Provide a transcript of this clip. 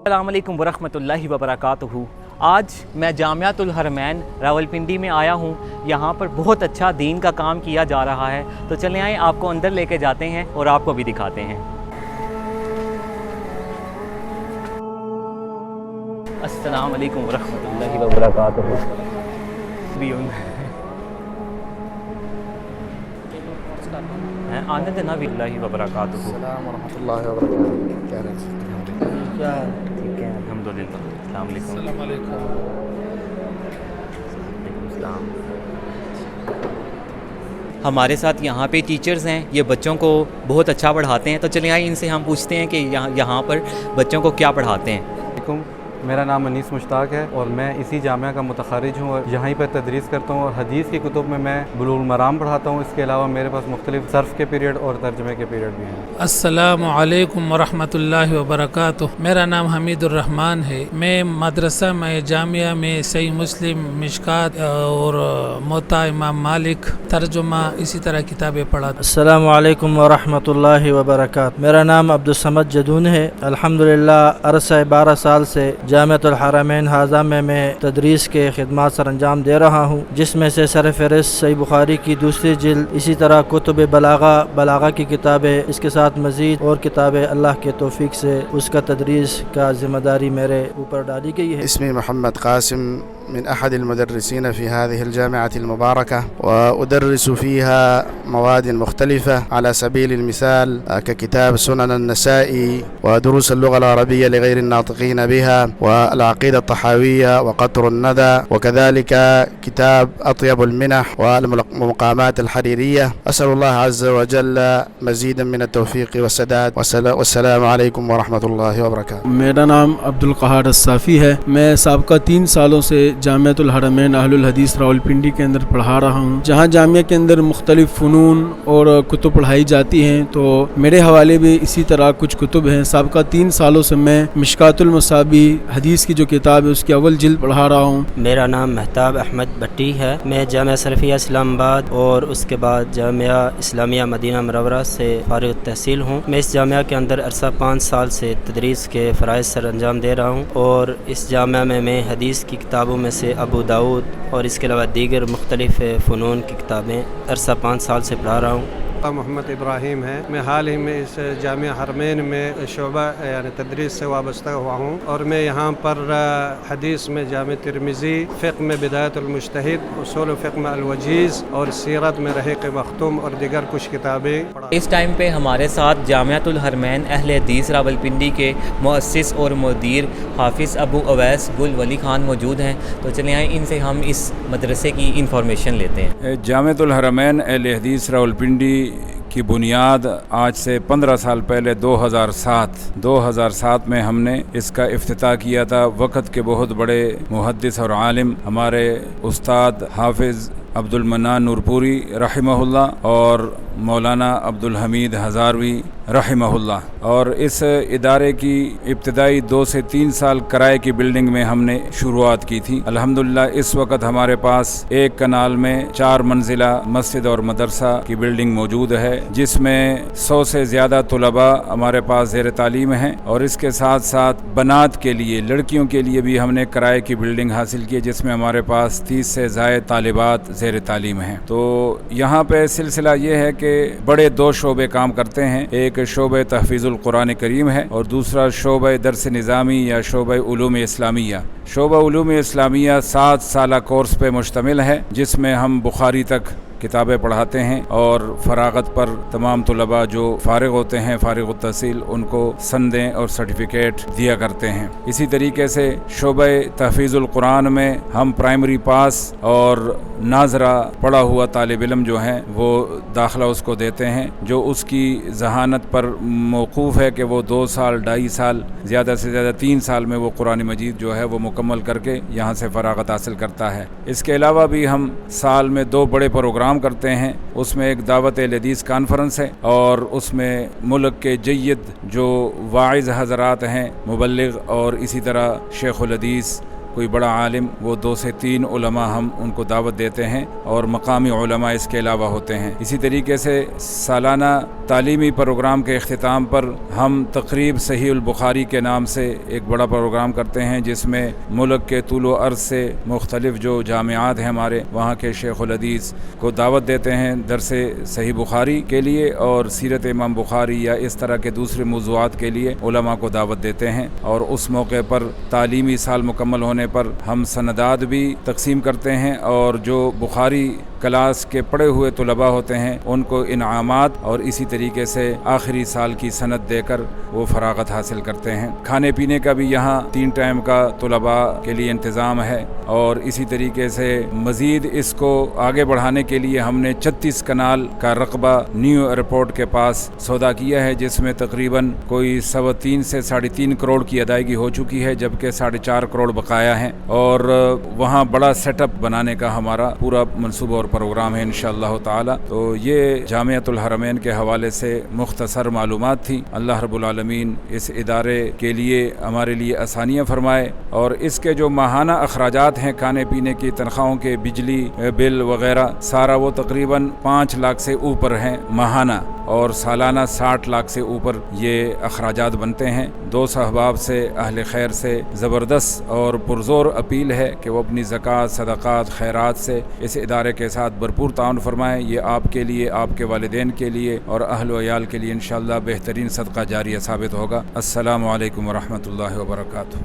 السلام علیکم ورحمۃ اللہ وبرکاتہ۔ آج میں جامعۃ الحرمین راولپنڈی میں آیا ہوں۔ یہاں پر بہت اچھا دین کا کام کیا جا رہا ہے، تو چلیں آئیں آپ کو اندر لے کے جاتے ہیں اور آپ کو بھی دکھاتے ہیں۔ السلام علیکم ورحمۃ اللہ وبرکاتہ۔ آنے دینا بھی اللہ وبرکاتہ۔ السلام ورحمۃ اللہ وبرکاتہ۔ کیا ٹھیک ہے الحمدللہ۔ السلام علیکم۔ السلام علیکم۔ وعلیکم السلام۔ ہمارے ساتھ یہاں پہ ٹیچرز ہیں، یہ بچوں کو بہت اچھا پڑھاتے ہیں، تو چلیں آئیں ان سے ہم پوچھتے ہیں کہ یہاں پر بچوں کو کیا پڑھاتے ہیں۔ میرا نام انیس مشتاق ہے اور میں اسی جامعہ کا متخرج ہوں اور یہیں پر تدریس کرتا ہوں، اور حدیث کی کتب میں بلوغ المرام پڑھاتا ہوں۔ اس کے علاوہ میرے پاس مختلف صرف کے پیریڈ اور ترجمے کے پیریڈ بھی ہیں۔ السلام علیکم ورحمۃ اللہ وبرکاتہ۔ میرا نام حمید الرحمن ہے۔ میں مدرسہ میں جامعہ میں صحیح مسلم، مشکات اور موطا امام مالک ترجمہ اسی طرح کتابیں پڑھاتا ہوں۔ السلام علیکم ورحمۃ اللہ وبرکاتہ۔ میرا نام عبدالصمد جدون ہے۔ الحمدللہ عرصہ 12 سال سے جامعۃ الحرمین حاضہ میں تدریس کے خدمات سر انجام دے رہا ہوں، جس میں سے سرفہرست صحیح بخاری کی دوسری جلد، اسی طرح کتب بلاغہ کی کتابیں، اس کے ساتھ مزید اور کتابیں اللہ کے توفیق سے اس کا تدریس کا ذمہ داری میرے اوپر ڈالی گئی ہے۔ اسمي محمد قاسم، من أحد المدرسين في هذه الجامعة المباركة، وأدرس فيها مواد مختلفة على سبيل المثال ككتاب سنن النسائي، ودروس اللغة العربية لغير الناطقين بها، والعقيدة الطحاوية، وقطر الندى، وكذلك كتاب أطيب المنح والمقامات الحريرية. أسأل الله عز وجل مزيدا من التوفيق والسداد، والسلام عليكم ورحمة الله وبركاته۔ میرا نام عبدالقہار الصافی ہے۔ میں سابقہ 3 سالوں سے جامعۃ الحرمین اہل الحدیث راولپنڈی کے اندر پڑھا رہا ہوں، جہاں جامعہ کے اندر مختلف فنون اور کتب پڑھائی جاتی ہیں، تو میرے حوالے بھی اسی طرح کچھ کتب ہیں۔ سابقہ 3 سالوں سے میں مشکات المصابیح حدیث کی جو کتاب ہے اس کی اول جلد پڑھا رہا ہوں۔ میرا نام مہتاب احمد بٹی ہے۔ میں جامعہ سلفیہ اسلام آباد اور اس کے بعد جامعہ اسلامیہ مدینہ منورہ سے فارغ التحصیل ہوں۔ میں اس جامعہ کے اندر عرصہ 5 سال سے تدریس کے فرائض سر انجام دے رہا ہوں، اور اس جامعہ میں حدیث کی کتابوں میں سے ابو داؤد اور اس کے علاوہ دیگر مختلف فنون کی کتابیں عرصہ 5 سال سے پڑھا رہا ہوں۔ محمد ابراہیم ہے۔ میں حال ہی میں اس جامعہ حرمین میں شعبہ یعنی تدریس سے وابستہ ہوا ہوں، اور میں یہاں پر حدیث میں جامع ترمذی، فقہ میں بدایت المجتہد، اصول فقہ میں الوجیز، اور سیرت میں رحیق مختوم اور دیگر کچھ کتابیں پڑھا۔ اس ٹائم پہ ہمارے ساتھ جامعۃ الحرمین اہل حدیث راولپنڈی کے مؤسس اور مدیر حافظ ابو اویس گل ولی خان موجود ہیں، تو چلیں آئیں ان سے ہم اس مدرسے کی انفارمیشن لیتے ہیں۔ جامعۃ الحرمین اہل حدیث راولپنڈی کی بنیاد آج سے 15 سال پہلے 2007 میں ہم نے اس کا افتتاح کیا تھا۔ وقت کے بہت بڑے محدث اور عالم ہمارے استاد حافظ عبد المنان نورپوری رحمہ اللہ اور مولانا عبد الحمید ہزاروی رحمہ اللہ، اور اس ادارے کی ابتدائی 2 سے 3 سال کرائے کی بلڈنگ میں ہم نے شروعات کی تھی۔ الحمدللہ اس وقت ہمارے پاس 1 کنال میں 4 منزلہ مسجد اور مدرسہ کی بلڈنگ موجود ہے، جس میں 100 سے زیادہ طلباء ہمارے پاس زیر تعلیم ہیں، اور اس کے ساتھ ساتھ بنات کے لیے، لڑکیوں کے لیے بھی ہم نے کرائے کی بلڈنگ حاصل کی، جس میں ہمارے پاس 30 سے زائد طالبات زیر تعلیم ہیں۔ تو یہاں پہ سلسلہ یہ ہے کہ بڑے 2 شعبے کام کرتے ہیں، ایک شعبہ تحفیظ القرآن کریم ہے اور دوسرا شعبہ درس نظامی یا شعبہ علوم اسلامیہ۔ شعبہ علوم اسلامیہ 7 سالہ کورس پہ مشتمل ہے، جس میں ہم بخاری تک کتابیں پڑھاتے ہیں، اور فراغت پر تمام طلباء جو فارغ ہوتے ہیں فارغ التحصیل ان کو سندیں اور سرٹیفکیٹ دیا کرتے ہیں۔ اسی طریقے سے شعبہ تحفیظ القرآن میں ہم پرائمری پاس اور ناظرہ پڑھا ہوا طالب علم جو ہیں وہ داخلہ اس کو دیتے ہیں، جو اس کی ذہانت پر موقوف ہے کہ وہ 2 سال 2.5 سال زیادہ سے زیادہ 3 سال میں وہ قرآن مجید جو ہے وہ مکمل کر کے یہاں سے فراغت حاصل کرتا ہے۔ اس کے علاوہ بھی ہم سال میں 2 بڑے پروگرام کرتے ہیں، اس میں ایک دعوت الحدیث کانفرنس ہے، اور اس میں ملک کے جید جو واعظ حضرات ہیں، مبلغ اور اسی طرح شیخ الحدیث کوئی بڑا عالم وہ 2 سے 3 علماء ہم ان کو دعوت دیتے ہیں اور مقامی علماء اس کے علاوہ ہوتے ہیں۔ اسی طریقے سے سالانہ تعلیمی پروگرام کے اختتام پر ہم تقریب صحیح البخاری کے نام سے ایک بڑا پروگرام کرتے ہیں، جس میں ملک کے طول و عرض سے مختلف جو جامعات ہیں ہمارے وہاں کے شیخ الحدیث کو دعوت دیتے ہیں درس صحیح بخاری کے لیے، اور سیرت امام بخاری یا اس طرح کے دوسرے موضوعات کے لیے علماء کو دعوت دیتے ہیں، اور اس موقع پر تعلیمی سال مکمل ہونے پر ہم سندات بھی تقسیم کرتے ہیں، اور جو بخاری کلاس کے پڑھے ہوئے طلباء ہوتے ہیں ان کو انعامات اور اسی طریقے سے آخری سال کی سند دے کر وہ فراغت حاصل کرتے ہیں۔ کھانے پینے کا بھی یہاں 3 ٹائم کا طلباء کے لیے انتظام ہے، اور اسی طریقے سے مزید اس کو آگے بڑھانے کے لیے ہم نے 36 کنال کا رقبہ نیو ایئرپورٹ کے پاس سودا کیا ہے، جس میں تقریباً کوئی 3.25 سے 3.5 کروڑ کی ادائیگی ہو چکی ہے، جبکہ 4.5 کروڑ بقایا ہیں، اور وہاں بڑا سیٹ اپ بنانے کا ہمارا پورا منصوبہ اور پروگرام ہے انشاءاللہ تعالی۔ تو یہ جامعۃ الحرمین کے حوالے سے مختصر معلومات تھی۔ اللہ رب العالمین اس ادارے کے لیے ہمارے لیے آسانیاں فرمائے، اور اس کے جو ماہانہ اخراجات ہیں کھانے پینے کی تنخواہوں کے بجلی بل وغیرہ سارا وہ تقریباً 5 لاکھ سے اوپر ہیں ماہانہ، اور سالانہ 60 لاکھ سے اوپر یہ اخراجات بنتے ہیں۔ دوست احباب سے اہل خیر سے زبردست اور پرزور اپیل ہے کہ وہ اپنی زکوٰۃ صدقات خیرات سے اس ادارے کے ساتھ بھرپور تعاون فرمائیں۔ یہ آپ کے لیے، آپ کے والدین کے لیے اور اہل و عیال کے لیے انشاءاللہ بہترین صدقہ جاریہ ثابت ہوگا۔ السلام علیکم ورحمۃ اللہ وبرکاتہ۔